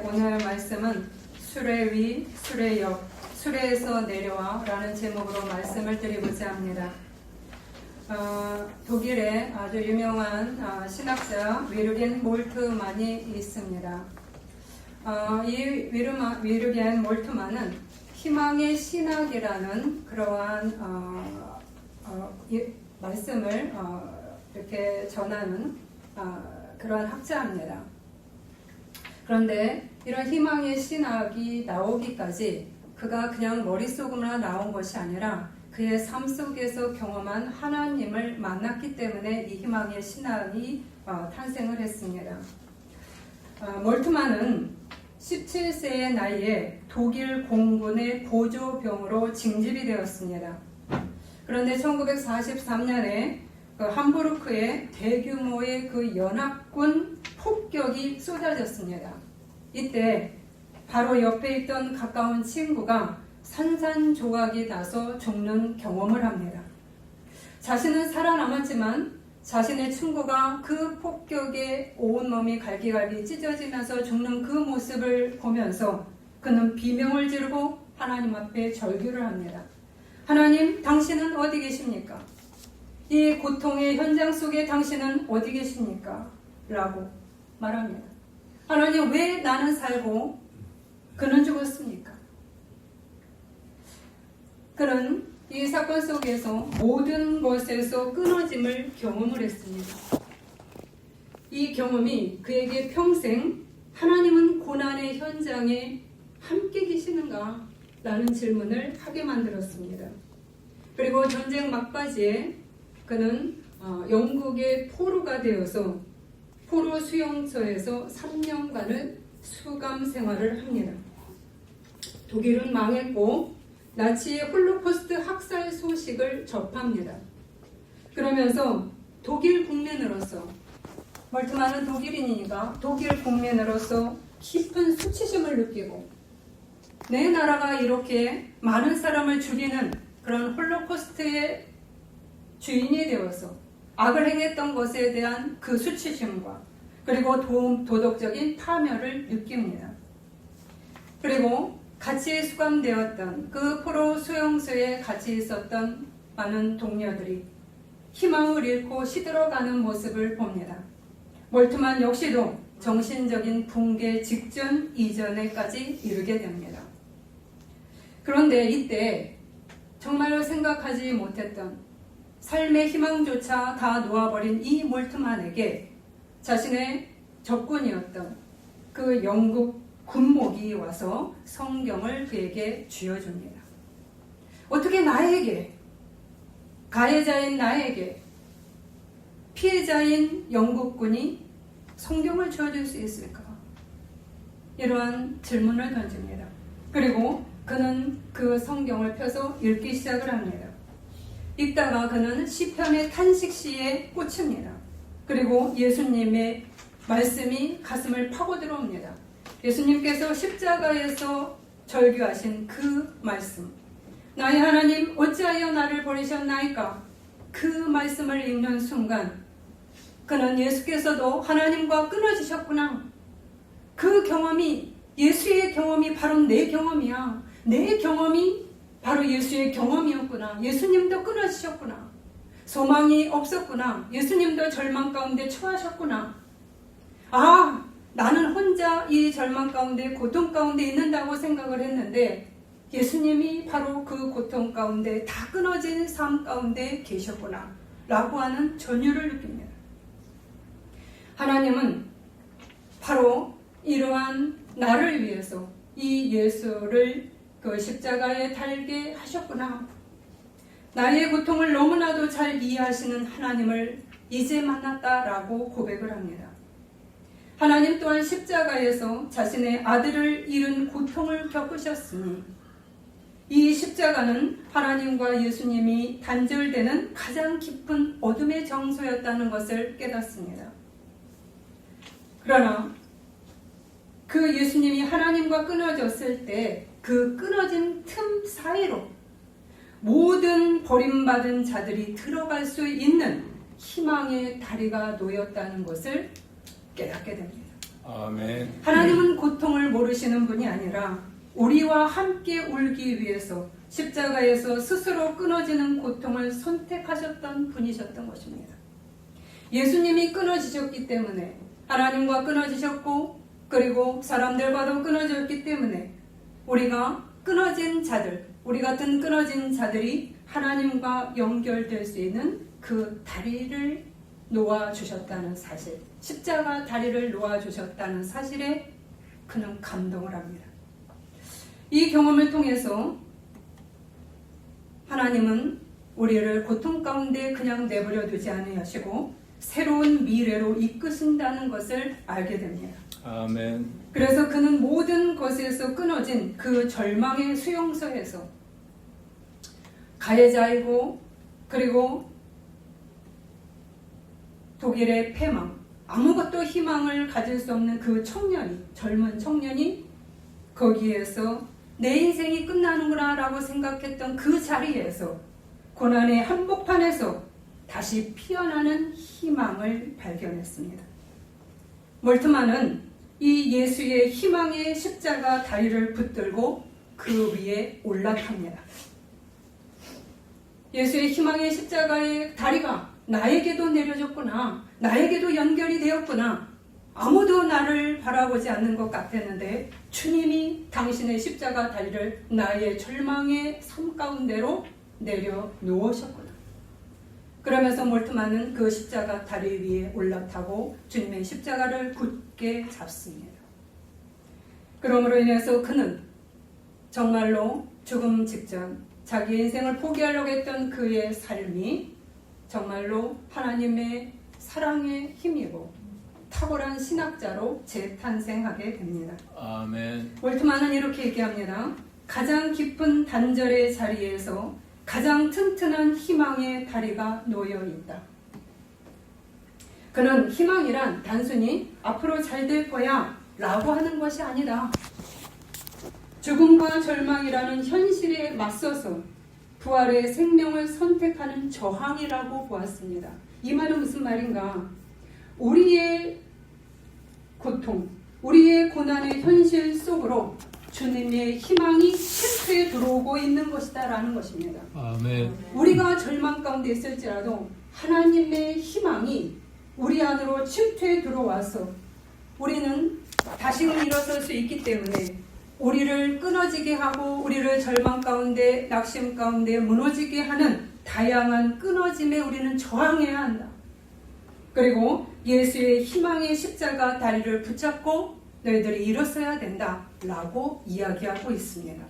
오늘 말씀은 수레 위, 수레 옆, 수레에서 내려와 라는 제목으로 말씀을 드리고자 합니다. 독일의 아주 유명한 신학자 위르겐 몰트만이 있습니다. 이 위르겐 몰트만은 희망의 신학이라는 그러한 말씀을 이렇게 전하는 그러한 학자입니다. 그런데 이런 희망의 신학이 나오기까지 그가 그냥 머릿속으로만 나온 것이 아니라 그의 삶 속에서 경험한 하나님을 만났기 때문에 이 희망의 신학이 탄생을 했습니다. 몰트만은 17세의 나이에 독일 공군의 보조병으로 징집이 되었습니다. 그런데 1943년에 함부르크에 대규모의 그 연합군 폭격이 쏟아졌습니다. 이때 바로 옆에 있던 가까운 친구가 산산조각이 나서 죽는 경험을 합니다. 자신은 살아남았지만 자신의 친구가 그 폭격에 온몸이 갈기갈기 찢어지면서 죽는 그 모습을 보면서 그는 비명을 지르고 하나님 앞에 절규를 합니다. 하나님, 당신은 어디 계십니까? 이 고통의 현장 속에 당신은 어디 계십니까? 라고 말합니다. 하나님, 왜 나는 살고 그는 죽었습니까? 그는 이 사건 속에서 모든 것에서 끊어짐을 경험을 했습니다. 이 경험이 그에게 평생 하나님은 고난의 현장에 함께 계시는가? 라는 질문을 하게 만들었습니다. 그리고 전쟁 막바지에 그는 영국의 포로가 되어서 포로 수용소에서 3년간을 수감 생활을 합니다. 독일은 망했고 나치의 홀로코스트 학살 소식을 접합니다. 그러면서 독일 국민으로서, 몰트만은 독일인이니까 독일 국민으로서 깊은 수치심을 느끼고 내 나라가 이렇게 많은 사람을 죽이는 그런 홀로코스트의 주인이 되어서 악을 행했던 것에 대한 그 수치심과 그리고 도덕적인 파멸을 느낍니다. 그리고 같이 수감되었던 그 포로 수용소에 같이 있었던 많은 동료들이 희망을 잃고 시들어가는 모습을 봅니다. 몰트만 역시도 정신적인 붕괴 직전 이전에까지 이르게 됩니다. 그런데 이때 정말로 생각하지 못했던 삶의 희망조차 다 놓아버린 이 몰트만에게 자신의 적군이었던 그 영국 군목이 와서 성경을 그에게 쥐어줍니다. 어떻게 나에게, 가해자인 나에게, 피해자인 영국군이 성경을 쥐어줄 수 있을까? 이러한 질문을 던집니다. 그리고 그는 그 성경을 펴서 읽기 시작을 합니다. 읽다가 그는 시편의 탄식시에 꽂힙니다. 그리고 예수님의 말씀이 가슴을 파고 들어옵니다. 예수님께서 십자가에서 절규하신 그 말씀, 나의 하나님 어찌하여 나를 버리셨나이까? 그 말씀을 읽는 순간 그는 예수께서도 하나님과 끊어지셨구나. 그 경험이, 예수의 경험이 바로 내 경험이야. 내 경험이 바로 예수의 경험이었구나. 예수님도 끊어지셨구나. 소망이 없었구나. 예수님도 절망 가운데 처하셨구나. 나는 혼자 이 절망 가운데, 고통 가운데 있는다고 생각을 했는데 예수님이 바로 그 고통 가운데, 다 끊어진 삶 가운데 계셨구나 라고 하는 전율을 느낍니다. 하나님은 바로 이러한 나를 위해서 이 예수를 그 십자가에 달게 하셨구나. 나의 고통을 너무나도 잘 이해하시는 하나님을 이제 만났다라고 고백을 합니다. 하나님 또한 십자가에서 자신의 아들을 잃은 고통을 겪으셨으니 이 십자가는 하나님과 예수님이 단절되는 가장 깊은 어둠의 정소였다는 것을 깨닫습니다. 그러나 그 예수님이 하나님과 끊어졌을 때 그 끊어진 틈 사이로 모든 버림받은 자들이 들어갈 수 있는 희망의 다리가 놓였다는 것을 깨닫게 됩니다. 아멘. 하나님은 고통을 모르시는 분이 아니라 우리와 함께 울기 위해서 십자가에서 스스로 끊어지는 고통을 선택하셨던 분이셨던 것입니다. 예수님이 끊어지셨기 때문에 하나님과 끊어지셨고 그리고 사람들과도 끊어졌기 때문에 우리가 끊어진 자들, 우리 같은 끊어진 자들이 하나님과 연결될 수 있는 그 다리를 놓아주셨다는 사실, 십자가 다리를 놓아주셨다는 사실에 그는 감동을 합니다. 이 경험을 통해서 하나님은 우리를 고통 가운데 그냥 내버려 두지 아니하시고 새로운 미래로 이끄신다는 것을 알게 됩니다. 아멘. 그래서 그는 모든 것에서 끊어진 그 절망의 수용소에서 가해자이고 그리고 독일의 패망, 아무것도 희망을 가질 수 없는 그 청년이, 젊은 청년이 거기에서 내 인생이 끝나는구나 라고 생각했던 그 자리에서 고난의 한복판에서 다시 피어나는 희망을 발견했습니다. 몰트만은 이 예수의 희망의 십자가 다리를 붙들고 그 위에 올라탑니다. 예수의 희망의 십자가의 다리가 나에게도 내려졌구나, 나에게도 연결이 되었구나, 아무도 나를 바라보지 않는 것 같았는데 주님이 당신의 십자가 다리를 나의 절망의 삶 가운데로 내려놓으셨구나. 그러면서 몰트만은 그 십자가 다리 위에 올라타고 주님의 십자가를 굳게 잡습니다. 그러므로 인해서 그는 정말로 죽음 직전 자기 인생을 포기하려고 했던 그의 삶이 정말로 하나님의 사랑의 힘이고 탁월한 신학자로 재탄생하게 됩니다. 아멘. 몰트만은 이렇게 얘기합니다. 가장 깊은 단절의 자리에서 가장 튼튼한 희망의 다리가 놓여 있다. 그는 희망이란 단순히 앞으로 잘 될 거야 라고 하는 것이 아니라 죽음과 절망이라는 현실에 맞서서 부활의 생명을 선택하는 저항이라고 보았습니다. 이 말은 무슨 말인가? 우리의 고통, 우리의 고난의 현실 속으로 주님의 희망이 침투에 들어오고 있는 것이다 라는 것입니다. 아멘. 우리가 절망 가운데 있을지라도 하나님의 희망이 우리 안으로 침투에 들어와서 우리는 다시금 일어설 수 있기 때문에 우리를 끊어지게 하고 우리를 절망 가운데 낙심 가운데 무너지게 하는 다양한 끊어짐에 우리는 저항해야 한다. 그리고 예수의 희망의 십자가 다리를 붙잡고 너희들이 일어서야 된다 라고 이야기하고 있습니다.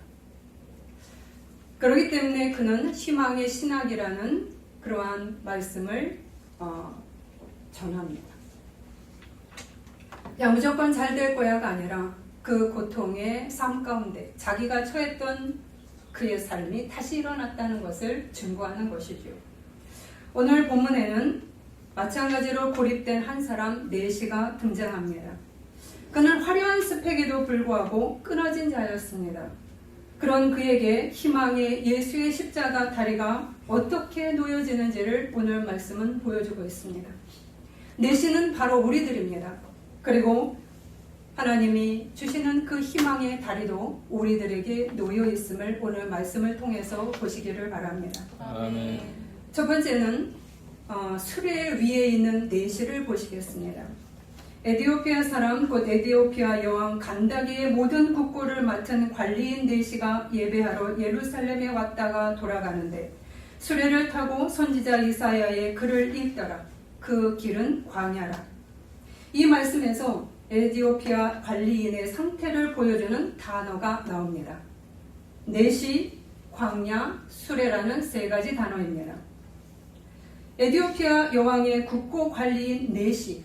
그렇기 때문에 그는 희망의 신학이라는 그러한 말씀을 전합니다. 야, 무조건 잘 될 거야가 아니라 그 고통의 삶 가운데 자기가 처했던 그의 삶이 다시 일어났다는 것을 증거하는 것이죠. 오늘 본문에는 마찬가지로 고립된 한 사람 네시가 등장합니다. 그는 화려한 스펙에도 불구하고 끊어진 자였습니다. 그런 그에게 희망의 예수의 십자가 다리가 어떻게 놓여지는지를 오늘 말씀은 보여주고 있습니다. 네시는 바로 우리들입니다. 그리고 하나님이 주시는 그 희망의 다리도 우리들에게 놓여 있음을 오늘 말씀을 통해서 보시기를 바랍니다. 아멘. 첫 번째는 수레 위에 있는 네시를 보시겠습니다. 에디오피아 사람 곧 에디오피아 여왕 간다기의 모든 국고를 맡은 관리인 네시가 예배하러 예루살렘에 왔다가 돌아가는데 수레를 타고 선지자 이사야의 글을 읽더라. 그 길은 광야라. 이 말씀에서 에디오피아 관리인의 상태를 보여주는 단어가 나옵니다. 네시, 광야, 수레라는 세 가지 단어입니다. 에디오피아 여왕의 국고 관리인 네시,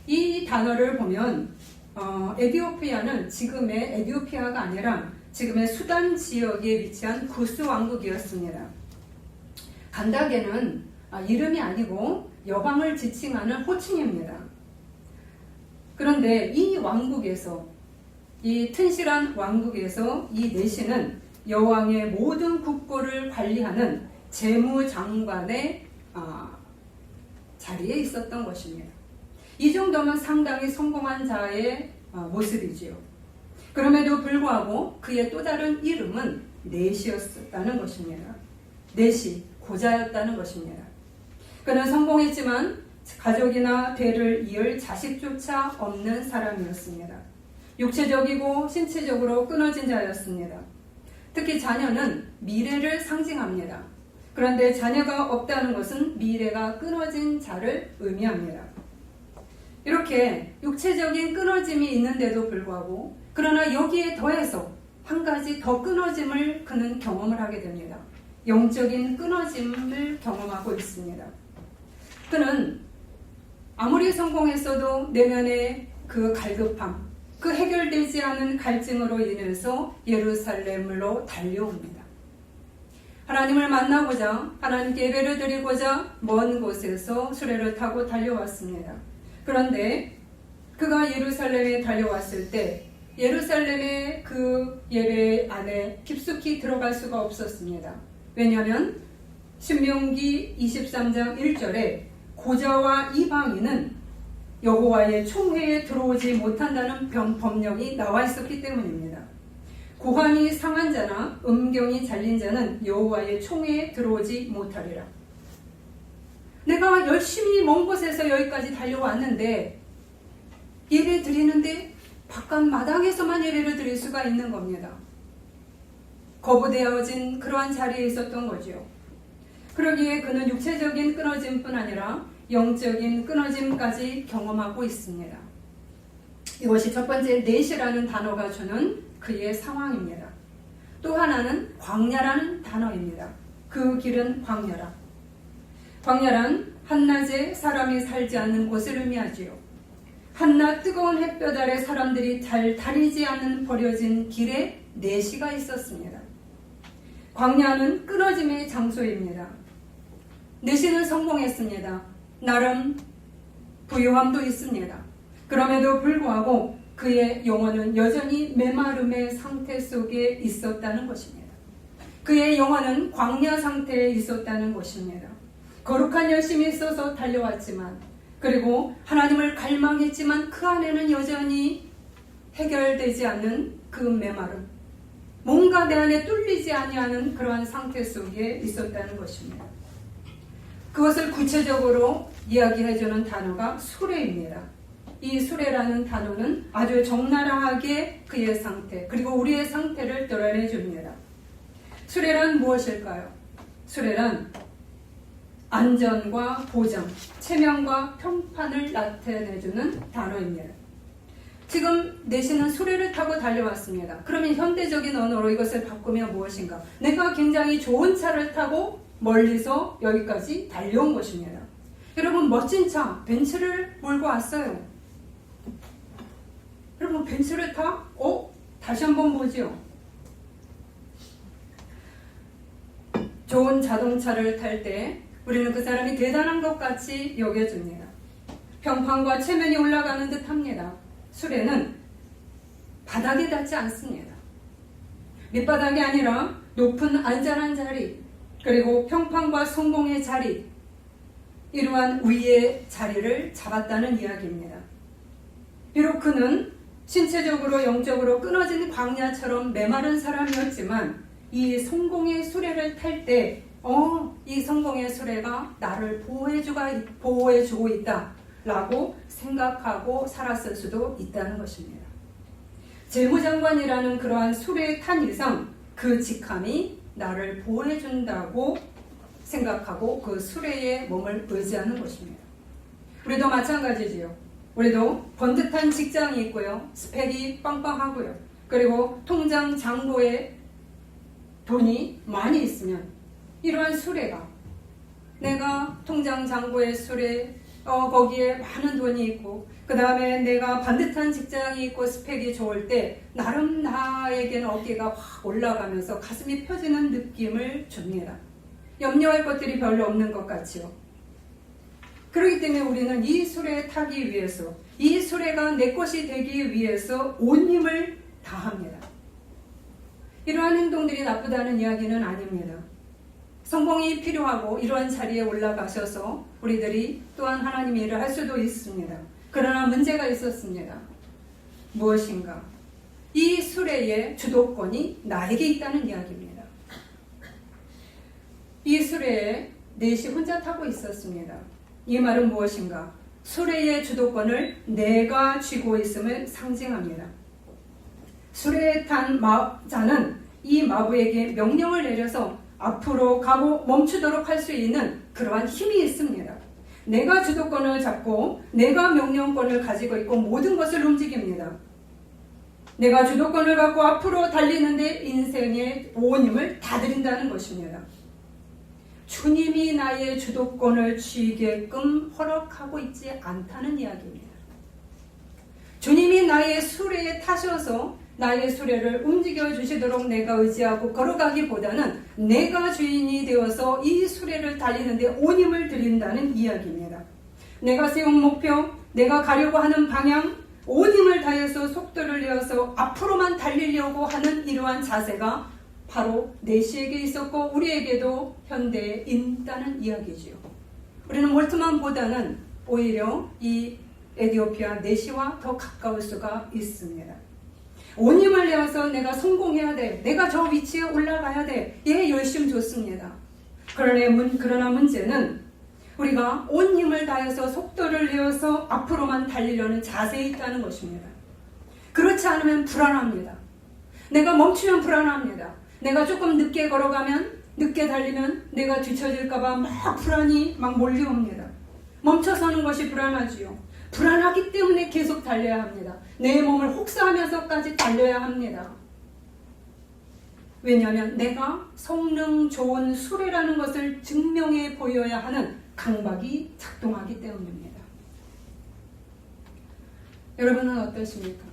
이 단어를 보면 에디오피아는 지금의 에디오피아가 아니라 지금의 수단 지역에 위치한 구스 왕국이었습니다. 간다게는 이름이 아니고 여왕을 지칭하는 호칭입니다. 그런데 이 왕국에서, 이 튼실한 왕국에서 이 네시는 여왕의 모든 국고를 관리하는 재무장관의 자리에 있었던 것입니다. 이 정도면 상당히 성공한 자의 모습이지요. 그럼에도 불구하고 그의 또 다른 이름은 넷이었다는 것입니다. 넷이 고자였다는 것입니다. 그는 성공했지만 가족이나 대를 이을 자식조차 없는 사람이었습니다. 육체적이고 신체적으로 끊어진 자였습니다. 특히 자녀는 미래를 상징합니다. 그런데 자녀가 없다는 것은 미래가 끊어진 자를 의미합니다. 이렇게 육체적인 끊어짐이 있는데도 불구하고 그러나 여기에 더해서 한 가지 더 끊어짐을 그는 경험을 하게 됩니다. 영적인 끊어짐을 경험하고 있습니다. 그는 아무리 성공했어도 내면의 그 갈급함, 그 해결되지 않은 갈증으로 인해서 예루살렘으로 달려옵니다. 하나님을 만나고자, 하나님께 예배를 드리고자 먼 곳에서 수레를 타고 달려왔습니다. 그런데 그가 예루살렘에 달려왔을 때 예루살렘의 그 예배 안에 깊숙이 들어갈 수가 없었습니다. 왜냐하면 신명기 23장 1절에 고자와 이방인은 여호와의 총회에 들어오지 못한다는 법령이 나와 있었기 때문입니다. 고환이 상한 자나 음경이 잘린 자는 여호와의 총회에 들어오지 못하리라. 내가 열심히 먼 곳에서 여기까지 달려왔는데 예배 드리는데 바깥 마당에서만 예배를 드릴 수가 있는 겁니다. 거부되어진 그러한 자리에 있었던 거죠. 그러기에 그는 육체적인 끊어짐뿐 아니라 영적인 끊어짐까지 경험하고 있습니다. 이것이 첫 번째 넷이라는 단어가 주는 그의 상황입니다. 또 하나는 광야라는 단어입니다. 그 길은 광야라. 광야란 한낮에 사람이 살지 않는 곳을 의미하지요. 한낮 뜨거운 햇볕 아래 사람들이 잘 다니지 않는 버려진 길에 내시가 있었습니다. 광야는 끊어짐의 장소입니다. 내시는 성공했습니다. 나름 부유함도 있습니다. 그럼에도 불구하고 그의 영혼은 여전히 메마름의 상태 속에 있었다는 것입니다. 그의 영혼은 광야 상태에 있었다는 것입니다. 거룩한 열심이 있어서 달려왔지만, 그리고 하나님을 갈망했지만 그 안에는 여전히 해결되지 않는 그 메마름, 뭔가 내 안에 뚫리지 아니하는 그러한 상태 속에 있었다는 것입니다. 그것을 구체적으로 이야기해주는 단어가 수레입니다. 이 수레라는 단어는 아주 적나라하게 그의 상태, 그리고 우리의 상태를 드러내줍니다. 수레란 무엇일까요? 수레란 안전과 보장, 체면과 평판을 나타내주는 단어입니다. 지금 내시는 수레를 타고 달려왔습니다. 그러면 현대적인 언어로 이것을 바꾸면 무엇인가? 내가 굉장히 좋은 차를 타고 멀리서 여기까지 달려온 것입니다. 여러분, 멋진 차, 벤츠를 몰고 왔어요. 여러분, 벤츠를 타? 다시 한번 보죠. 좋은 자동차를 탈 때 우리는 그 사람이 대단한 것 같이 여겨집니다. 평판과 체면이 올라가는 듯 합니다. 수레는 바닥에 닿지 않습니다. 밑바닥이 아니라 높은 안전한 자리, 그리고 평판과 성공의 자리, 이러한 위의 자리를 잡았다는 이야기입니다. 비록 그는 신체적으로 영적으로 끊어진 광야처럼 메마른 사람이었지만 이 성공의 수레를 탈 때 이 성공의 수레가 나를 보호해주고 있다 라고 생각하고 살았을 수도 있다는 것입니다. 재무장관이라는 그러한 수레에 탄 이상 그 직함이 나를 보호해준다고 생각하고 그 수레에 몸을 의지하는 것입니다. 우리도 마찬가지지요. 우리도 번듯한 직장이 있고요. 스펙이 빵빵하고요. 그리고 통장 잔고에 돈이 많이 있으면 이러한 수레가, 내가 통장 잔고에 수레, 거기에 많은 돈이 있고, 그 다음에 내가 반듯한 직장이 있고 스펙이 좋을 때 나름 나에게는 어깨가 확 올라가면서 가슴이 펴지는 느낌을 줍니다. 염려할 것들이 별로 없는 것 같지요. 그렇기 때문에 우리는 이 수레에 타기 위해서, 이 수레가 내 것이 되기 위해서 온 힘을 다합니다. 이러한 행동들이 나쁘다는 이야기는 아닙니다. 성공이 필요하고 이러한 자리에 올라가셔서 우리들이 또한 하나님의 일을 할 수도 있습니다. 그러나 문제가 있었습니다. 무엇인가? 이 수레의 주도권이 나에게 있다는 이야기입니다. 이 수레에 넷이 혼자 타고 있었습니다. 이 말은 무엇인가? 수레의 주도권을 내가 쥐고 있음을 상징합니다. 수레에 탄 자는 이 마부에게 명령을 내려서 앞으로 가고 멈추도록 할 수 있는 그러한 힘이 있습니다. 내가 주도권을 잡고 내가 명령권을 가지고 있고 모든 것을 움직입니다. 내가 주도권을 갖고 앞으로 달리는데 인생의 온 힘을 다 드린다는 것입니다. 주님이 나의 주도권을 쥐게끔 허락하고 있지 않다는 이야기입니다. 주님이 나의 수레에 타셔서 나의 수레를 움직여 주시도록 내가 의지하고 걸어가기보다는 내가 주인이 되어서 이 수레를 달리는데 온 힘을 드린다는 이야기입니다. 내가 세운 목표, 내가 가려고 하는 방향, 온 힘을 다해서 속도를 내어서 앞으로만 달리려고 하는 이러한 자세가 바로 내시에게 있었고 우리에게도 현대에 있다는 이야기지요. 우리는 몰트만보다는 오히려 이 에티오피아 내시와 더 가까울 수가 있습니다. 온 힘을 내어서 내가 성공해야 돼. 내가 저 위치에 올라가야 돼. 예, 열심 좋습니다. 그러나 문제는 우리가 온 힘을 다해서 속도를 내어서 앞으로만 달리려는 자세에 있다는 것입니다. 그렇지 않으면 불안합니다. 내가 멈추면 불안합니다. 내가 조금 늦게 걸어가면, 늦게 달리면 내가 뒤처질까봐 막 불안이 막 몰려옵니다. 멈춰서는 것이 불안하지요. 불안하기 때문에 계속 달려야 합니다. 내 몸을 혹사하면서까지 달려야 합니다. 왜냐하면 내가 성능 좋은 수레라는 것을 증명해 보여야 하는 강박이 작동하기 때문입니다. 여러분은 어떠십니까?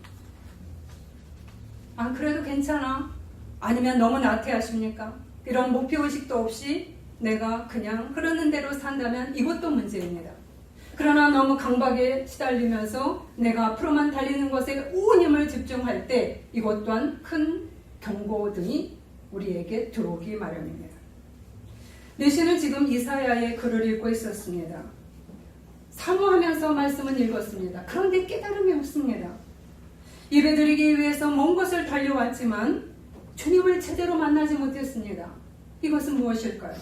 아, 그래도 괜찮아? 아니면 너무 나태하십니까? 이런 목표의식도 없이 내가 그냥 흐르는 대로 산다면 이것도 문제입니다. 그러나 너무 강박에 시달리면서 내가 앞으로만 달리는 것에 온 힘을 집중할 때 이것 또한 큰 경고등이 우리에게 들어오기 마련입니다. 내시는 지금 이사야의 글을 읽고 있었습니다. 사모하면서 말씀을 읽었습니다. 그런데 깨달음이 없습니다. 예배드리기 위해서 먼 곳을 달려왔지만 주님을 제대로 만나지 못했습니다. 이것은 무엇일까요?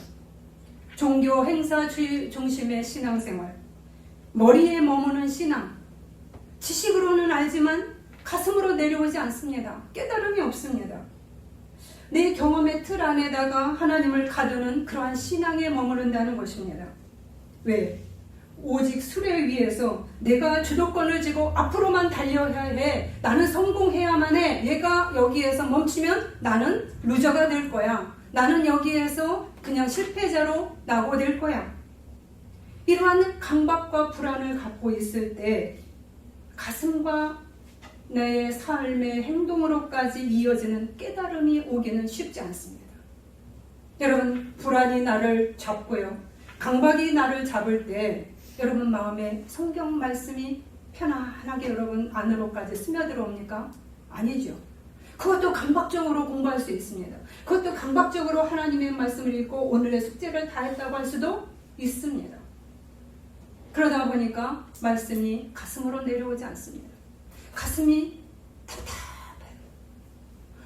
종교 행사 중심의 신앙생활, 머리에 머무는 신앙, 지식으로는 알지만 가슴으로 내려오지 않습니다. 깨달음이 없습니다. 내 경험의 틀 안에다가 하나님을 가두는 그러한 신앙에 머무른다는 것입니다. 왜? 오직 수레 위에서 내가 주도권을 쥐고 앞으로만 달려야 해. 나는 성공해야만 해. 얘가 여기에서 멈추면 나는 루저가 될 거야. 나는 여기에서 그냥 실패자로 나고 될 거야. 이러한 강박과 불안을 갖고 있을 때 가슴과 내 삶의 행동으로까지 이어지는 깨달음이 오기는 쉽지 않습니다. 여러분, 불안이 나를 잡고요. 강박이 나를 잡을 때 여러분 마음에 성경 말씀이 편안하게 여러분 안으로까지 스며들어옵니까? 아니죠. 그것도 강박적으로 공부할 수 있습니다. 그것도 강박적으로 하나님의 말씀을 읽고 오늘의 숙제를 다 했다고 할 수도 있습니다. 그러다 보니까 말씀이 가슴으로 내려오지 않습니다. 가슴이 답답해요.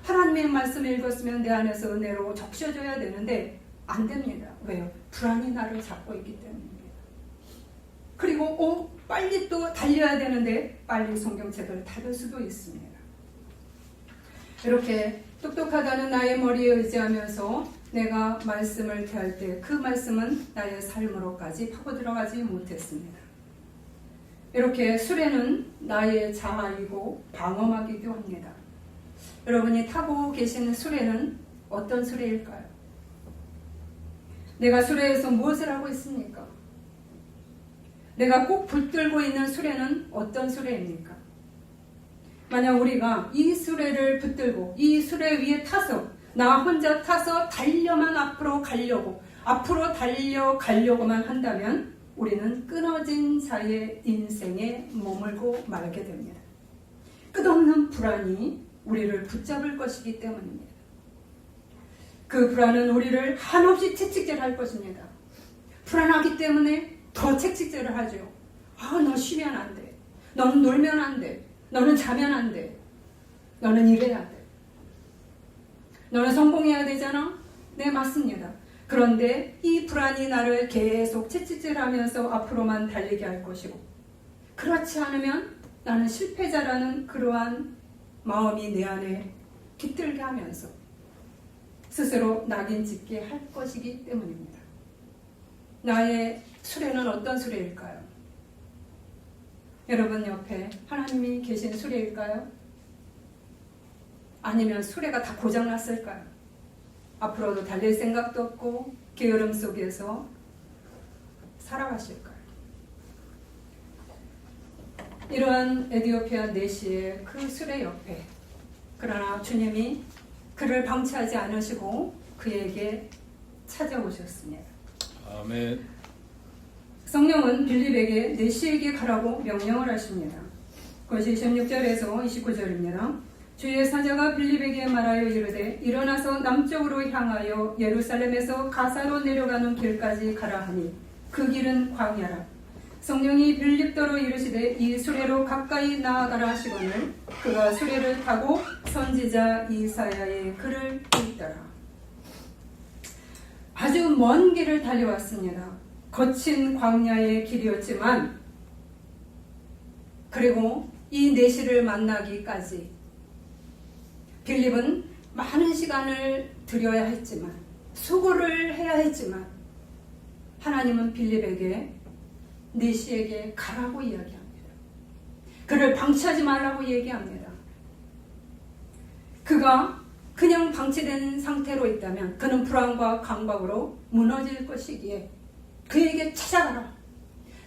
하나님의 말씀을 읽었으면 내 안에서 은혜로 적셔져야 되는데 안 됩니다. 왜요? 불안이 나를 잡고 있기 때문입니다. 그리고 빨리 또 달려야 되는데 빨리 성경책을 닫을 수도 있습니다. 이렇게 똑똑하다는 나의 머리에 의지하면서 내가 말씀을 대할 때 그 말씀은 나의 삶으로까지 파고 들어가지 못했습니다. 이렇게 수레는 나의 자아이고 방어막이기도 합니다. 여러분이 타고 계시는 수레는 어떤 수레일까요? 내가 수레에서 무엇을 하고 있습니까? 내가 꼭 붙들고 있는 수레는 어떤 수레입니까? 만약 우리가 이 수레를 붙들고 이 수레 위에 타서 나 혼자 타서 달려만 앞으로 달려가려고만 한다면 우리는 끊어진 자의 인생에 머물고 말게 됩니다. 끝없는 불안이 우리를 붙잡을 것이기 때문입니다. 그 불안은 우리를 한없이 채찍질할 것입니다. 불안하기 때문에 더 채찍질을 하죠. 너 쉬면 안 돼. 너는 놀면 안 돼. 너는 자면 안 돼. 너는 일해야 돼. 너는 성공해야 되잖아? 네, 맞습니다. 그런데 이 불안이 나를 계속 채찍질하면서 앞으로만 달리게 할 것이고, 그렇지 않으면 나는 실패자라는 그러한 마음이 내 안에 깃들게 하면서 스스로 낙인 찍게 할 것이기 때문입니다. 나의 수레는 어떤 수레일까요? 여러분 옆에 하나님이 계신 수레일까요? 아니면 수레가 다 고장났을까요? 앞으로도 달릴 생각도 없고 게으름 속에서 살아가실까요? 이러한 에디오피아 내시의 그 수레 옆에, 그러나 주님이 그를 방치하지 않으시고 그에게 찾아오셨습니다. 아멘. 성령은 빌립에게 내시에게 가라고 명령을 하십니다. 그것이 16절에서 29절입니다. 주의 사자가 빌립에게 말하여 이르되 일어나서 남쪽으로 향하여 예루살렘에서 가사로 내려가는 길까지 가라 하니 그 길은 광야라. 성령이 빌립더러 이르시되 이 수레로 가까이 나아가라 하시거늘 그가 수레를 타고 선지자 이사야의 글을 읽더라. 아주 먼 길을 달려왔습니다. 거친 광야의 길이었지만, 그리고 이 내시를 만나기까지 빌립은 많은 시간을 들여야 했지만, 수고를 해야 했지만, 하나님은 빌립에게 내시에게 가라고 이야기합니다. 그를 방치하지 말라고 얘기합니다. 그가 그냥 방치된 상태로 있다면 그는 불안과 강박으로 무너질 것이기에 그에게 찾아가라.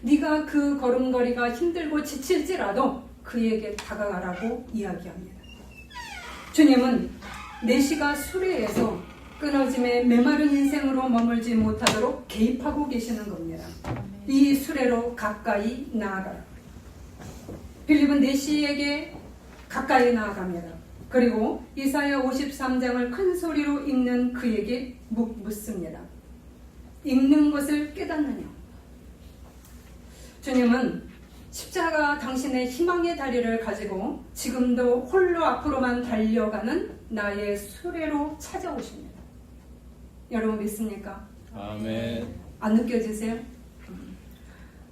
네가 그 걸음걸이가 힘들고 지칠지라도 그에게 다가가라고 이야기합니다. 주님은 내시가 수레에서 끊어짐에 메마른 인생으로 머물지 못하도록 개입하고 계시는 겁니다. 이 수레로 가까이 나아가라. 빌립은 내시에게 가까이 나아갑니다. 그리고 이사야 53장을 큰 소리로 읽는 그에게 묻습니다. 읽는 것을 깨닫느냐? 주님은 십자가 당신의 희망의 다리를 가지고 지금도 홀로 앞으로만 달려가는 나의 수레로 찾아오십니다. 여러분 믿습니까? 아멘. 안 느껴지세요?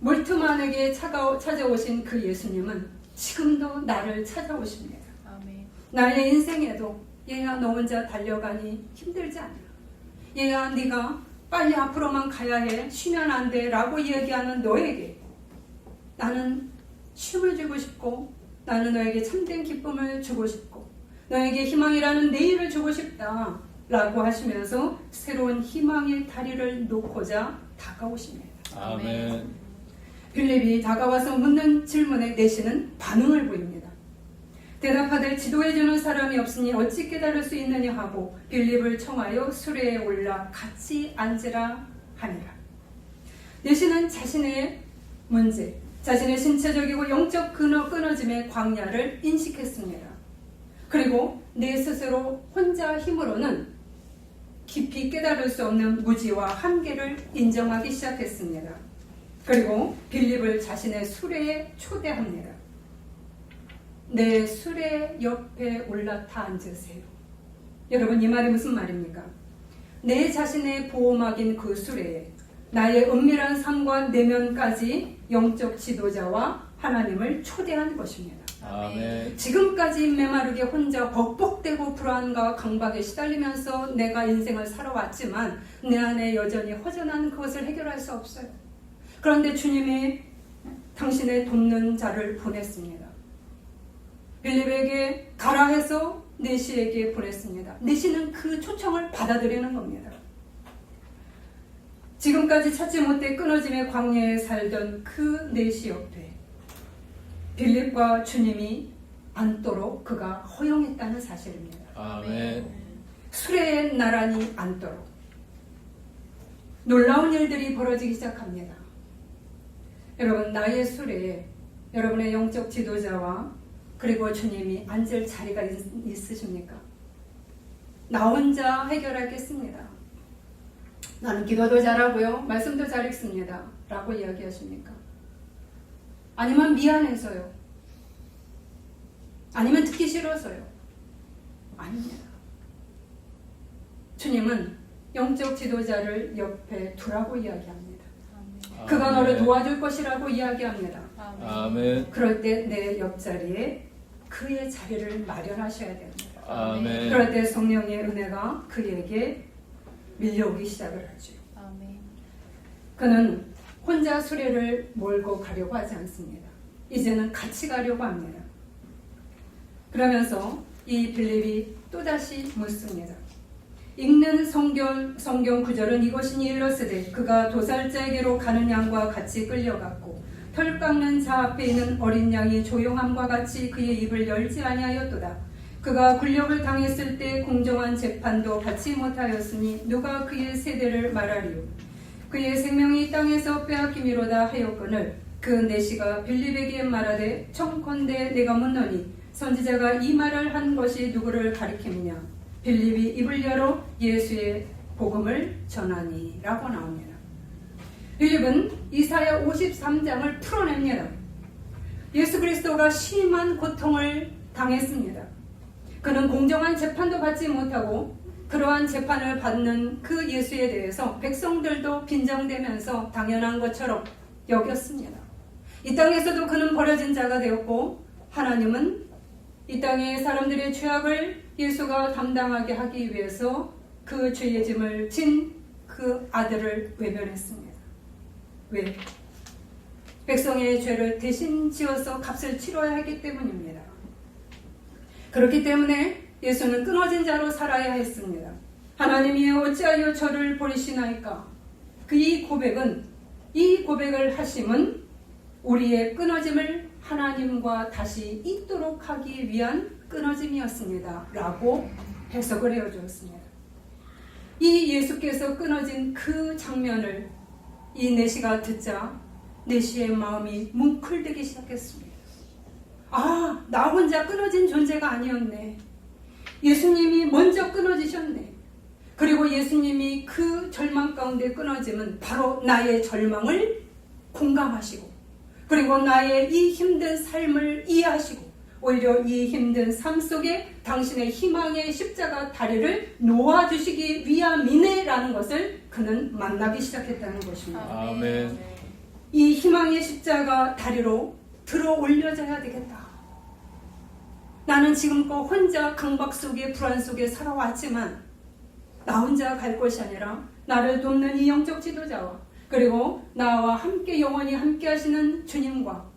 물투만에게 찾아오신 그 예수님은 지금도 나를 찾아오십니다. 아멘. 나의 인생에도 얘야 너 혼자 달려가니 힘들지 않냐? 얘야 네가 빨리 앞으로만 가야 해. 쉬면 안 돼. 라고 얘기하는 너에게 나는 쉼을 주고 싶고 나는 너에게 참된 기쁨을 주고 싶고 너에게 희망이라는 내일을 주고 싶다. 라고 하시면서 새로운 희망의 다리를 놓고자 다가오십니다. 아멘. 빌립이 다가와서 묻는 질문에 내시는 반응을 보입니다. 대답하되 지도해주는 사람이 없으니 어찌 깨달을 수 있느냐 하고 빌립을 청하여 수레에 올라 같이 앉으라 하니라. 내시는 자신의 문제, 자신의 신체적이고 영적 끊어짐의 광야를 인식했습니다. 그리고 내 스스로 혼자 힘으로는 깊이 깨달을 수 없는 무지와 한계를 인정하기 시작했습니다. 그리고 빌립을 자신의 수레에 초대합니다. 내 수레 옆에 올라타 앉으세요. 여러분 이 말이 무슨 말입니까? 내 자신의 보호막인 그 수레에 나의 은밀한 삶과 내면까지 영적 지도자와 하나님을 초대한 것입니다. 아멘. 지금까지 메마르게 혼자 벅벅대고 불안과 강박에 시달리면서 내가 인생을 살아왔지만 내 안에 여전히 허전한 그것을 해결할 수 없어요. 그런데 주님이 당신의 돕는 자를 보냈습니다. 빌립에게 가라 해서 내시에게 보냈습니다. 내시는 그 초청을 받아들이는 겁니다. 지금까지 찾지 못해 끊어짐의 광야에 살던 그 내시 옆에 빌립과 주님이 앉도록 그가 허용했다는 사실입니다. 아멘. 수레에 나란히 앉도록 놀라운 일들이 벌어지기 시작합니다. 여러분 나의 수레에 여러분의 영적 지도자와 그리고 주님이 앉을 자리가 있으십니까? 나 혼자 해결하겠습니다. 나는 기도도 잘하고요. 말씀도 잘 읽습니다. 라고 이야기하십니까? 아니면 미안해서요. 아니면 듣기 싫어서요? 아닙니다. 주님은 영적 지도자를 옆에 두라고 이야기합니다. 그가 너를 도와줄 것이라고 이야기합니다. 아멘. 그럴 때 내 옆자리에 그의 자리를 마련하셔야 됩니다. 아멘. 그럴 때 성령의 은혜가 그에게 밀려오기 시작을 하죠. 그는 혼자 수레를 몰고 가려고 하지 않습니다. 이제는 같이 가려고 합니다. 그러면서 이 빌립이 또다시 묻습니다. 읽는 성경 구절은 이것이니 일러스되 그가 도살자에게로 가는 양과 같이 끌려갔고 털 깎는 자 앞에 있는 어린 양이 조용함과 같이 그의 입을 열지 아니하였도다. 그가 굴욕을 당했을 때 공정한 재판도 받지 못하였으니 누가 그의 세대를 말하리요. 그의 생명이 땅에서 빼앗김이로다 하였거늘 그 내시가 빌립에게 말하되 청컨대 내가 묻노니 선지자가 이 말을 한 것이 누구를 가리킴이냐. 빌립이 입을 열어 예수의 복음을 전하니 라고 나옵니다. 빌립은 이사야 53장을 풀어냅니다. 예수 그리스도가 심한 고통을 당했습니다. 그는 공정한 재판도 받지 못하고 그러한 재판을 받는 그 예수에 대해서 백성들도 빈정대면서 당연한 것처럼 여겼습니다. 이 땅에서도 그는 버려진 자가 되었고 하나님은 이 땅의 사람들의 죄악을 예수가 담당하게 하기 위해서 그 죄의 짐을 진 그 아들을 외면했습니다. 왜? 백성의 죄를 대신 지어서 값을 치러야 하기 때문입니다. 그렇기 때문에 예수는 끊어진 자로 살아야 했습니다. 하나님이 어찌하여 저를 버리시나이까? 이 고백을 하심은 우리의 끊어짐을 하나님과 다시 잇도록 하기 위한 끊어짐이었습니다. 라고 해석을 해주었습니다. 이 예수께서 끊어진 그 장면을 이 내시가 듣자 내시의 마음이 뭉클대기 시작했습니다. 아, 나 혼자 끊어진 존재가 아니었네. 예수님이 먼저 끊어지셨네. 그리고 예수님이 그 절망 가운데 끊어짐은 바로 나의 절망을 공감하시고 그리고 나의 이 힘든 삶을 이해하시고 오히려 이 힘든 삶 속에 당신의 희망의 십자가 다리를 놓아주시기 위함이네라는 것을 그는 만나기 시작했다는 것입니다. 아멘. 이 희망의 십자가 다리로 들어 올려져야 되겠다. 나는 지금껏 혼자 강박 속에 불안 속에 살아왔지만 나 혼자 갈 것이 아니라 나를 돕는 이 영적 지도자와 그리고 나와 함께 영원히 함께 하시는 주님과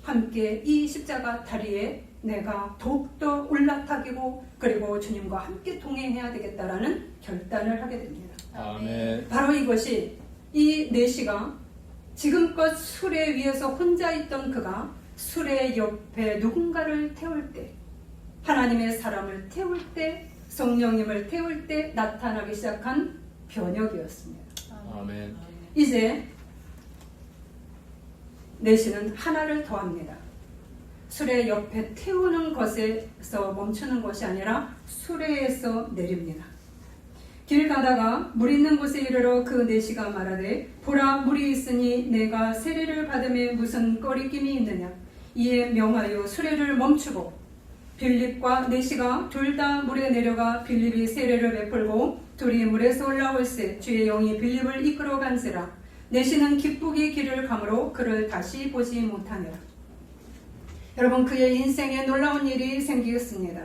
함께 이 십자가 다리에 내가 더욱더 올라타기고 그리고 주님과 함께 동행해야 되겠다라는 결단을 하게 됩니다. 아멘. 바로 이것이 이 내시가 지금껏 수레 위에서 혼자 있던 그가 수레 옆에 누군가를 태울 때 하나님의 사람을 태울 때 성령님을 태울 때 나타나기 시작한 변혁이었습니다. 아멘. 이제 내시는 하나를 더합니다. 수레 옆에 태우는 것에서 멈추는 것이 아니라 수레에서 내립니다. 길 가다가 물 있는 곳에 이르러 그 내시가 말하되 보라 물이 있으니 내가 세례를 받음에 무슨 꺼리낌이 있느냐. 이에 명하여 수레를 멈추고 빌립과 내시가 둘 다 물에 내려가 빌립이 세례를 베풀고 둘이 물에서 올라올세 주의 영이 빌립을 이끌어 간지라. 내시는 기쁘게 길을 가므로 그를 다시 보지 못하니라. 여러분 그의 인생에 놀라운 일이 생기겠습니다.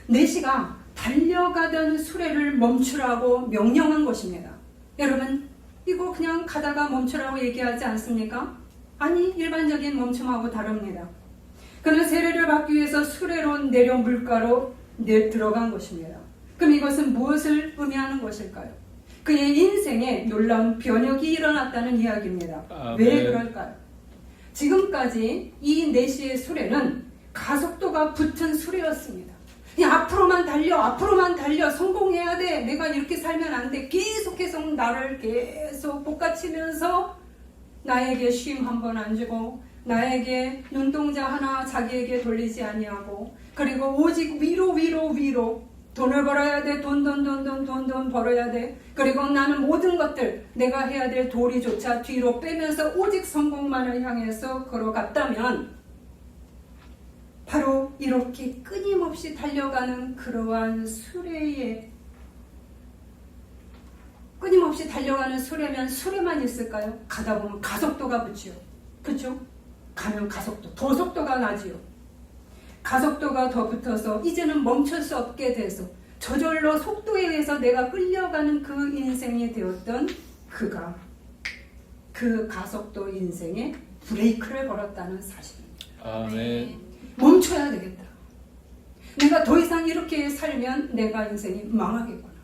내시가 달려가던 수레를 멈추라고 명령한 것입니다. 여러분 이거 그냥 가다가 멈추라고 얘기하지 않습니까? 아니 일반적인 멈춤하고 다릅니다. 그는 세례를 받기 위해서 수레로 내려 물가로 들어간 것입니다. 그럼 이것은 무엇을 의미하는 것일까요? 그의 인생에 놀라운 변혁이 일어났다는 이야기입니다. 아멘. 왜 그럴까요? 지금까지 이 내시의 수레는 가속도가 붙은 수레였습니다. 그냥 앞으로만 달려 성공해야 돼, 내가 이렇게 살면 안 돼, 계속해서 나를 계속 볶아치면서 나에게 쉼 한 번 안 주고 나에게 눈동자 하나 자기에게 돌리지 아니하고 그리고 오직 위로 돈을 벌어야 돼. 돈 벌어야 돼. 그리고 나는 모든 것들 내가 해야 될 도리조차 뒤로 빼면서 오직 성공만을 향해서 걸어갔다면 바로 이렇게 끊임없이 달려가는 그러한 수레에 끊임없이 달려가는 수레면 수레만 있을까요? 가다 보면 가속도가 붙지요. 그렇죠? 가면 가속도, 더 속도가 나지요. 가속도가 더 붙어서 이제는 멈출 수 없게 돼서 저절로 속도에 의해서 내가 끌려가는 그 인생이 되었던 그가 그 가속도 인생에 브레이크를 걸었다는 사실입니다. 아멘. 멈춰야 되겠다. 내가 더 이상 이렇게 살면 내가 인생이 망하겠구나.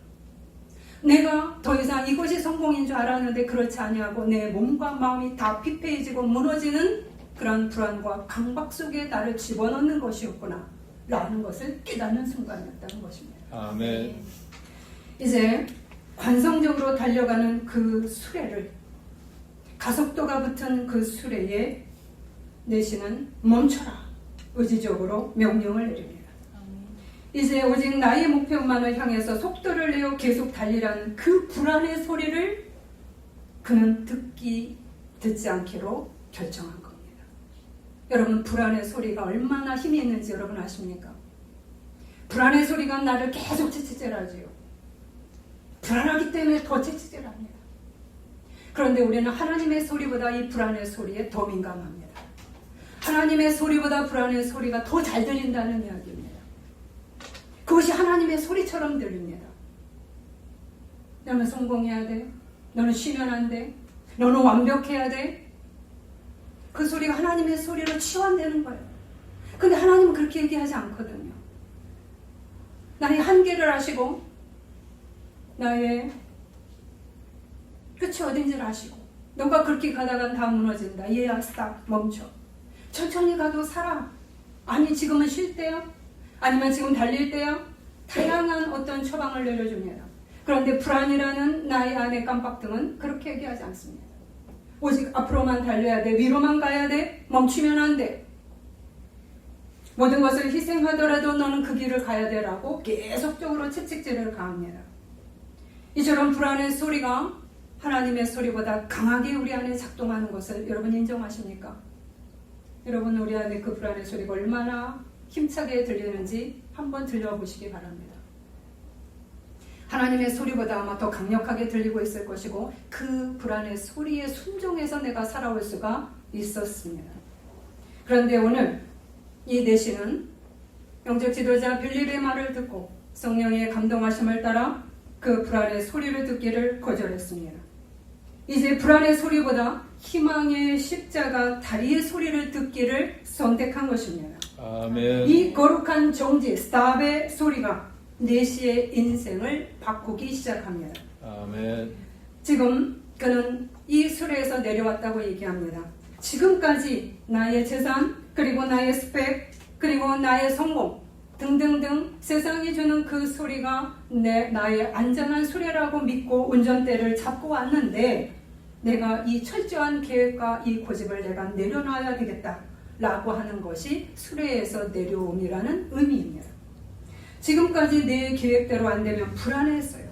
내가 더 이상 이것이 성공인 줄 알았는데 그렇지 아니하고 내 몸과 마음이 다 피폐해지고 무너지는 그런 불안과 강박 속에 나를 집어넣는 것이었구나 라는 것을 깨닫는 순간이었다는 것입니다. 아멘. 이제 관성적으로 달려가는 그 수레를 가속도가 붙은 그 수레에 내시는 멈춰라 의지적으로 명령을 내립니다. 이제 오직 나의 목표만을 향해서 속도를 내어 계속 달리라는 그 불안의 소리를 그는 듣지 않기로 결정한 겁니다. 여러분, 불안의 소리가 얼마나 힘이 있는지 여러분 아십니까? 불안의 소리가 나를 계속 채찍질하지요. 불안하기 때문에 더 채찍질합니다. 그런데 우리는 하나님의 소리보다 이 불안의 소리에 더 민감합니다. 하나님의 소리보다 불안의 소리가 더 잘 들린다는 이야기입니다. 그것이 하나님의 소리처럼 들립니다. 너는 성공해야 돼. 너는 쉬면 안 돼. 너는 완벽해야 돼. 그 소리가 하나님의 소리로 치환되는 거예요. 근데 하나님은 그렇게 얘기하지 않거든요. 나의 한계를 아시고 나의 끝이 어딘지를 아시고 너가 그렇게 가다가 다 무너진다. 얘야 스탑 멈춰. 천천히 가도 살아. 아니 지금은 쉴 때야? 아니면 지금 달릴 때야? 다양한 어떤 처방을 내려줍니다. 그런데 불안이라는 나의 안의 깜빡등은 그렇게 얘기하지 않습니다. 오직 앞으로만 달려야 돼. 위로만 가야 돼. 멈추면 안 돼. 모든 것을 희생하더라도 너는 그 길을 가야 돼 라고 계속적으로 채찍질을 가합니다. 이처럼 불안의 소리가 하나님의 소리보다 강하게 우리 안에 작동하는 것을 여러분 인정하십니까? 여러분, 우리 안에 그 불안의 소리가 얼마나 힘차게 들리는지 한번 들려보시기 바랍니다. 하나님의 소리보다 아마 더 강력하게 들리고 있을 것이고 그 불안의 소리에 순종해서 내가 살아올 수가 있었습니다. 그런데 오늘 이 내시는 영적 지도자 빌립의 말을 듣고 성령의 감동하심을 따라 그 불안의 소리를 듣기를 거절했습니다. 이제 불안의 소리보다 희망의 십자가 다리의 소리를 듣기를 선택한 것입니다. 아멘. 이 거룩한 정지, 스탑의 소리가 내시의 인생을 바꾸기 시작합니다. 아멘. 지금 그는 이 수레에서 내려왔다고 얘기합니다. 지금까지 나의 재산, 그리고 나의 스펙, 그리고 나의 성공 등등등 세상이 주는 그 소리가 나의 안전한 수레라고 믿고 운전대를 잡고 왔는데 내가 이 철저한 계획과 이 고집을 내가 내려놔야 되겠다 라고 하는 것이 수레에서 내려옴이라는 의미입니다. 지금까지 내 계획대로 안 되면 불안했어요.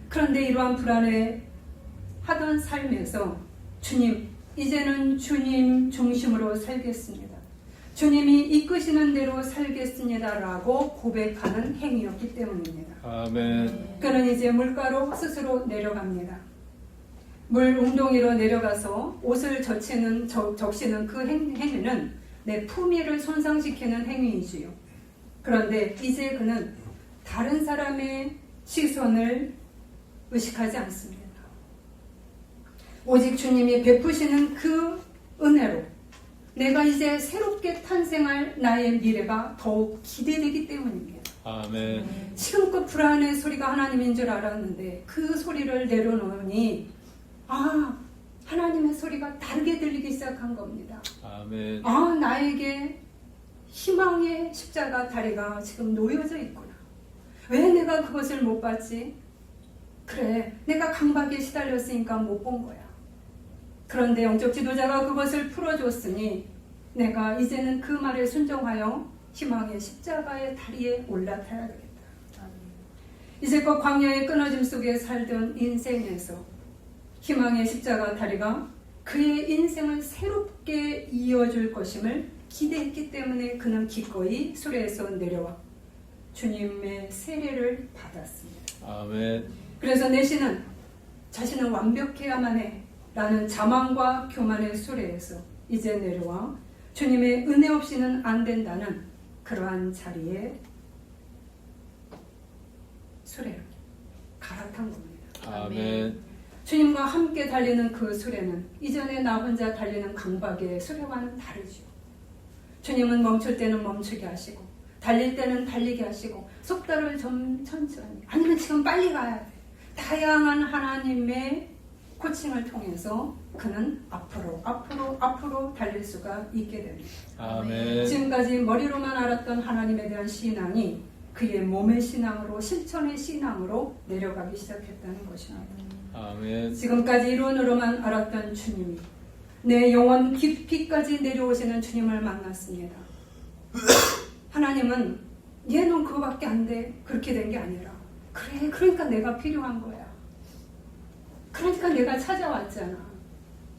그런데 이러한 불안해 하던 삶에서 주님, 이제는 주님 중심으로 살겠습니다. 주님이 이끄시는 대로 살겠습니다 라고 고백하는 행위였기 때문입니다. 아멘. 그는 이제 물가로 스스로 내려갑니다. 물 웅덩이로 내려가서 옷을 적시는 그 행위는 내 품위를 손상시키는 행위이지요. 그런데 이제 그는 다른 사람의 시선을 의식하지 않습니다. 오직 주님이 베푸시는 그 은혜로 내가 이제 새롭게 탄생할 나의 미래가 더욱 기대되기 때문입니다. 아멘. 지금껏 불안의 소리가 하나님인 줄 알았는데 그 소리를 내려놓으니 하나님의 소리가 다르게 들리기 시작한 겁니다. 아멘. 나에게 희망의 십자가 다리가 지금 놓여져 있구나. 왜 내가 그것을 못 봤지? 그래, 내가 강박에 시달렸으니까 못 본 거야. 그런데 영적 지도자가 그것을 풀어줬으니 내가 이제는 그 말에 순종하여 희망의 십자가의 다리에 올라타야 되겠다. 이제껏 광야의 끊어짐 속에 살던 인생에서 희망의 십자가 다리가 그의 인생을 새롭게 이어줄 것임을 기대했기 때문에 그는 기꺼이 수레에서 내려와 주님의 세례를 받았습니다. 아멘. 그래서 내시는 자신은 완벽해야만 해 라는 자만과 교만의 수레에서 이제 내려와 주님의 은혜 없이는 안 된다는 그러한 자리에 수레를 갈아탄 겁니다. 아멘. 주님과 함께 달리는 그 수레는 이전에 나 혼자 달리는 강박의 수레와는 다르죠. 주님은 멈출 때는 멈추게 하시고 달릴 때는 달리게 하시고 속도를 좀 천천히 아니면 지금 빨리 가야 돼. 다양한 하나님의 코칭을 통해서 그는 앞으로 달릴 수가 있게 됩니다. 아멘. 지금까지 머리로만 알았던 하나님에 대한 신앙이 그의 몸의 신앙으로 실천의 신앙으로 내려가기 시작했다는 것입니다. 아멘. 지금까지 이론으로만 알았던 주님이 내 영혼 깊이까지 내려오시는 주님을 만났습니다. 하나님은 얘는 그거밖에 안 돼. 그렇게 된 게 아니라 그래 그러니까 내가 필요한 거야. 그러니까 내가 찾아왔잖아.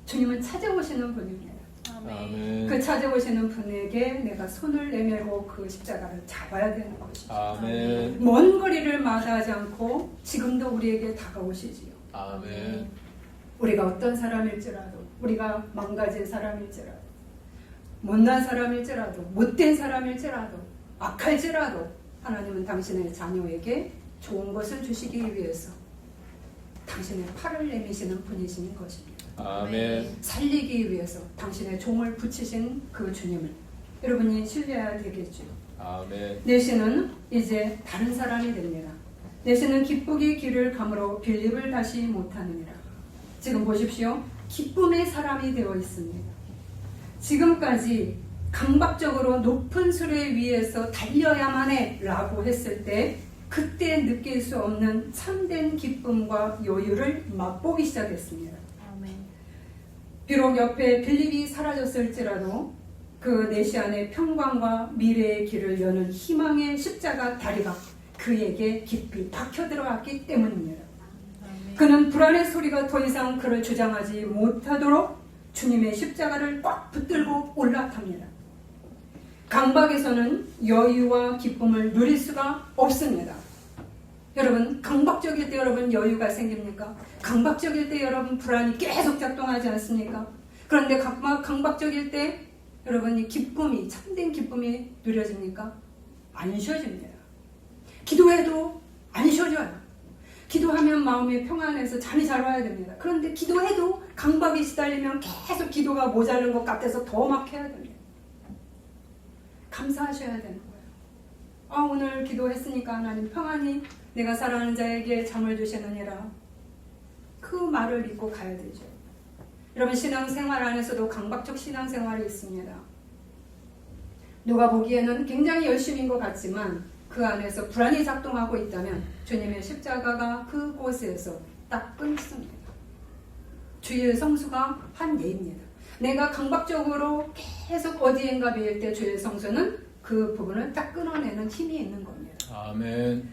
주님은 찾아오시는 분입니다. 아멘. 그 찾아오시는 분에게 내가 손을 내밀고 그 십자가를 잡아야 되는 것이죠. 아멘. 먼 거리를 마다하지 않고 지금도 우리에게 다가오시지요. 아멘. 우리가 어떤 사람일지라도 우리가 망가진 사람일지라도 못난 사람일지라도 못된 사람일지라도 악할지라도 하나님은 당신의 자녀에게 좋은 것을 주시기 위해서 당신의 팔을 내미시는 분이신 것입니다. 아멘. 살리기 위해서 당신의 종을 붙이신 그 주님을 여러분이 신뢰해야 되겠죠. 아멘. 내시는 이제 다른 사람이 됩니다. 내시는 기쁘게 길을 감으로 빌립을 다시 못하느니라. 지금 보십시오. 기쁨의 사람이 되어 있습니다. 지금까지 강박적으로 높은 수레 위에서 달려야만 해 라고 했을 때 그때 느낄 수 없는 참된 기쁨과 여유를 맛보기 시작했습니다. 비록 옆에 빌립이 사라졌을지라도 그 내시 안에 평강과 미래의 길을 여는 희망의 십자가 다리가 그에게 깊이 박혀 들어갔기 때문입니다. 그는 불안의 소리가 더 이상 그를 주장하지 못하도록 주님의 십자가를 꽉 붙들고 올라탑니다. 강박에서는 여유와 기쁨을 누릴 수가 없습니다. 여러분, 강박적일 때 여러분 여유가 생깁니까? 강박적일 때 여러분 불안이 계속 작동하지 않습니까? 그런데 강박적일 때 여러분이 기쁨이, 참된 기쁨이 누려집니까? 안 쉬어집니다. 기도해도 안 쉬어져요. 기도하면 마음이 평안해서 잠이 잘 와야 됩니다. 그런데 기도해도 강박이 시달리면 계속 기도가 모자른 것 같아서 더 막 해야 됩니다. 감사하셔야 되는 거예요. 오늘 기도했으니까 하나님 평안히 내가 사랑하는 자에게 잠을 주시느니라. 그 말을 믿고 가야 되죠. 여러분, 신앙생활 안에서도 강박적 신앙생활이 있습니다. 누가 보기에는 굉장히 열심인 것 같지만 그 안에서 불안이 작동하고 있다면 주님의 십자가가 그곳에서 딱 끊습니다. 주의 성수가 한 예입니다. 내가 강박적으로 계속 어디엔가 매일 때 주의 성수는 그 부분을 딱 끊어내는 힘이 있는 겁니다. 아멘.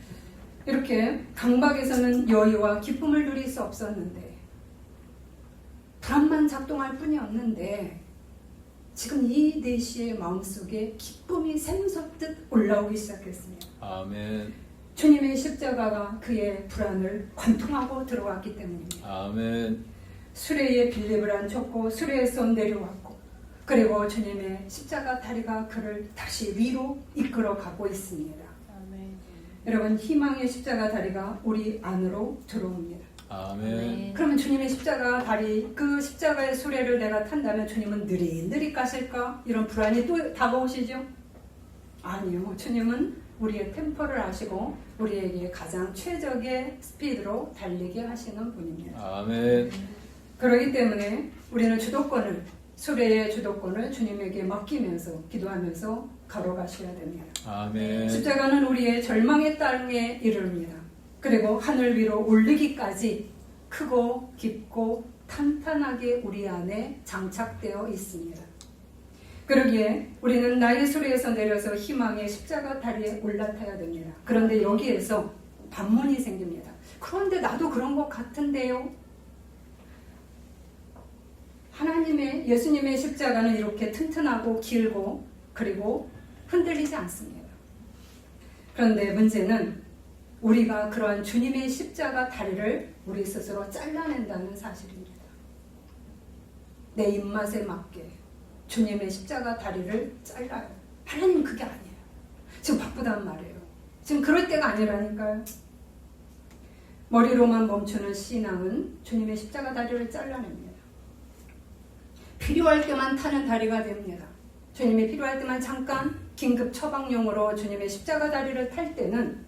이렇게 강박에서는 여유와 기쁨을 누릴 수 없었는데 불안만 작동할 뿐이었는데 지금 이 내시의 마음속에 기쁨이 샘솟듯 올라오기 시작했습니다. 아멘. 주님의 십자가가 그의 불안을 관통하고 들어왔기 때문입니다. 아멘. 수레에 빌립을 앉혔고 수레에서 내려왔고 그리고 주님의 십자가 다리가 그를 다시 위로 이끌어 가고 있습니다. 아멘. 여러분, 희망의 십자가 다리가 우리 안으로 들어옵니다. 아멘. 그러면 주님의 십자가 다리, 그 십자가의 수레를 내가 탄다면 주님은 느릿느릿 가실까? 이런 불안이 또 다가오시죠? 아니요. 주님은 우리의 템포를 아시고 우리에게 가장 최적의 스피드로 달리게 하시는 분입니다. 아멘. 그렇기 때문에 우리는 주도권을, 수레의 주도권을 주님에게 맡기면서 기도하면서 걸어가셔야 됩니다. 아멘. 십자가는 우리의 절망의 땅에 이릅니다. 그리고 하늘 위로 올리기까지 크고 깊고 탄탄하게 우리 안에 장착되어 있습니다. 그러기에 우리는 나의 수레에서 내려서 희망의 십자가 다리에 올라타야 됩니다. 그런데 여기에서 반문이 생깁니다. 그런데 나도 그런 것 같은데요? 예수님의 십자가는 이렇게 튼튼하고 길고 그리고 흔들리지 않습니다. 그런데 문제는 우리가 그러한 주님의 십자가 다리를 우리 스스로 잘라낸다는 사실입니다. 내 입맛에 맞게 주님의 십자가 다리를 잘라요. 하나님 그게 아니에요. 지금 바쁘단 말이에요. 지금 그럴 때가 아니라니까요. 머리로만 멈추는 신앙은 주님의 십자가 다리를 잘라냅니다. 필요할 때만 타는 다리가 됩니다. 주님이 필요할 때만 잠깐 긴급 처방용으로 주님의 십자가 다리를 탈 때는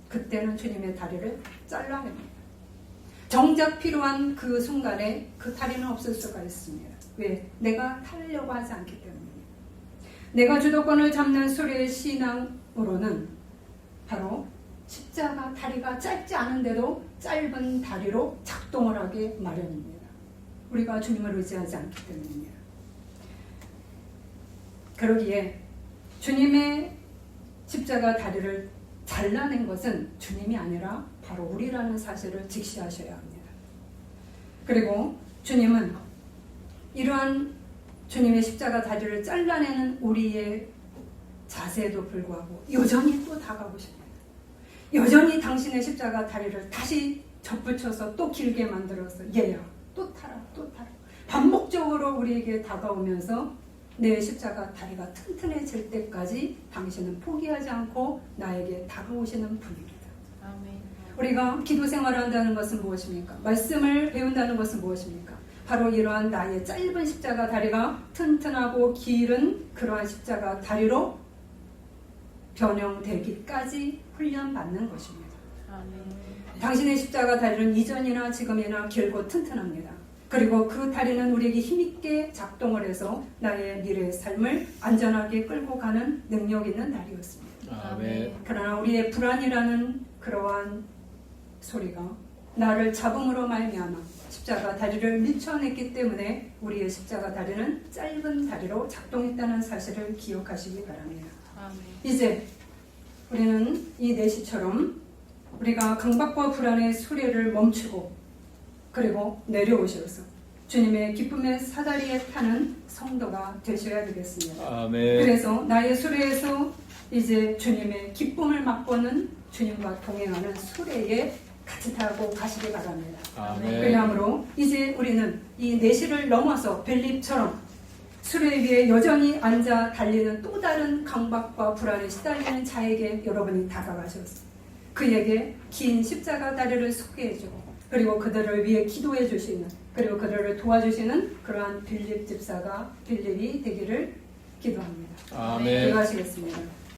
그때는 주님의 다리를 잘라냅니다. 정작 필요한 그 순간에 그 다리는 없을 수가 있습니다. 왜? 내가 타려고 하지 않기 때문입니다. 내가 주도권을 잡는 수리의 신앙으로는 바로 십자가 다리가 짧지 않은데도 짧은 다리로 작동을 하게 마련입니다. 우리가 주님을 의지하지 않기 때문입니다. 그러기에 주님의 십자가 다리를 잘라낸 것은 주님이 아니라 바로 우리라는 사실을 직시하셔야 합니다. 그리고 주님은 이러한 주님의 십자가 다리를 잘라내는 우리의 자세에도 불구하고 여전히 또 다가오십니다. 여전히 당신의 십자가 다리를 다시 접붙여서 또 길게 만들어서 얘야 또 타라 또 타라 반복적으로 우리에게 다가오면서 내 십자가 다리가 튼튼해질 때까지 당신은 포기하지 않고 나에게 다가오시는 분입니다. 아멘. 우리가 기도 생활을 한다는 것은 무엇입니까? 말씀을 배운다는 것은 무엇입니까? 바로 이러한 나의 짧은 십자가 다리가 튼튼하고 길은 그러한 십자가 다리로 변형되기까지 훈련받는 것입니다. 아멘. 당신의 십자가 다리는 이전이나 지금이나 길고 튼튼합니다. 그리고 그 다리는 우리에게 힘있게 작동을 해서 나의 미래의 삶을 안전하게 끌고 가는 능력 있는 다리였습니다. 아멘. 그러나 우리의 불안이라는 그러한 소리가 나를 잡음으로 말미암아 십자가 다리를 밀쳐냈기 때문에 우리의 십자가 다리는 짧은 다리로 작동했다는 사실을 기억하시기 바랍니다. 아멘. 이제 우리는 이 내시처럼 우리가 강박과 불안의 수레를 멈추고 그리고 내려오셔서 주님의 기쁨의 사다리에 타는 성도가 되셔야 되겠습니다. 아멘. 그래서 나의 수레에서 이제 주님의 기쁨을 맛보는 주님과 동행하는 수레에 같이 타고 가시기 바랍니다. 아멘. 그러므로 이제 우리는 이 내시를 넘어서 벨립처럼 수레 위에 여전히 앉아 달리는 또 다른 강박과 불안에 시달리는 자에게 여러분이 다가가셔서 그에게 긴 십자가 다리를 소개해주고 그리고 그들을 위해 기도해 주시는 그리고 그들을 도와주시는 그러한 빌립 집사가 빌립이 되기를 기도합니다. 아멘. 기도하시겠습니다.